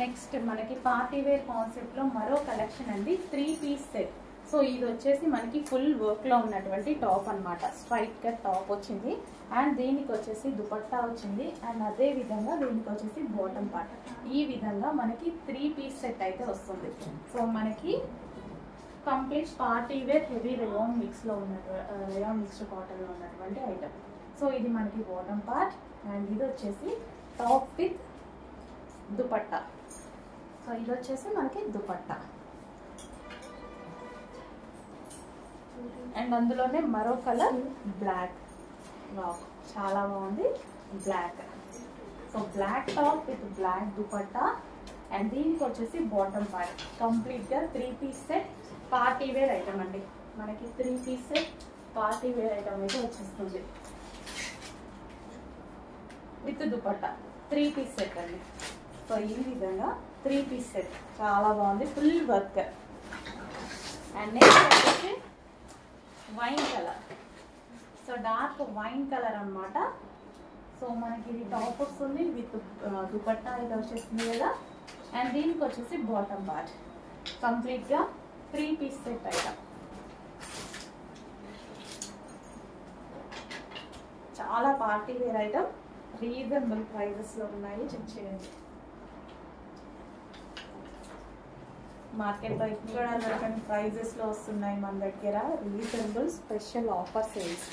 Next మనకి party wear concept లో మరో కలెక్షన్ అండి, 3 పీస్ సెట్. సో ఇది వచ్చేసి మనకి ఫుల్ వర్క్ లో ఉన్నటువంటి టాప్ అన్నమాట. స్ట్రైట్ కట్ టాప్ వచ్చింది అండ్ దీనికి వచ్చేసి దుపట్టా వచ్చింది అండ్ అదే విధంగా దీనికి వచ్చేసి బాటమ్ పార్ట్. ఈ విధంగా మనకి 3 పీస్ సెట్ అయితే వస్తుంది. సో మనకి complete party wear heavy rayon mix లో రేయాన్ మిక్స్డ్ కాటన్ లో ఉన్నటువంటి ఐటమ్. సో ఇది మనకి బాటమ్ పార్ట్ అండ్ ఇది వచ్చేసి టాప్ విత్ దుపట్టా. సో ఇది వచ్చేసి మనకి దుపట్టా అండ్ అందులోనే మరో కలర్ బ్లాక్. వావ్, చాలా బాగుంది black. So black top with black dupatta and దీనికి వచ్చేసి బాటమ్ పార్ట్. కంప్లీట్ గా 3 piece set party wear item అండి. మనకి 3 piece set party wear item అయితే వచ్చేస్తుంది విత్ దుపట్టా. 3 పీస్ సెట్ అండి. సో ఈ విధంగా 3 పీస్ సెట్ చాలా బాగుంది, ఫుల్ వర్క్. అండ్ నెక్స్ట్ వచ్చేసి wine colour. So dark wine colour అన్నమాట. సో మనకి ఇది టాప్ వస్తుంది విత్ దుపట్టా అయితే వచ్చేస్తుంది కదా అండ్ దీనికి వచ్చేసి బాటమ్ పార్ట్. కంప్లీట్గా 3 పీస్ సెట్ ఐటమ్. చాలా పార్టీ వేర్ ఐటమ్, రీజనబుల్ ప్రైజెస్లో ఉన్నాయి, చెక్ చేయండి. మార్కెట్లో ఇక్కడ దొరకని ప్రైజెస్లో వస్తున్నాయి మన దగ్గర, రీజనబుల్ స్పెషల్ ఆఫర్ సేల్స్.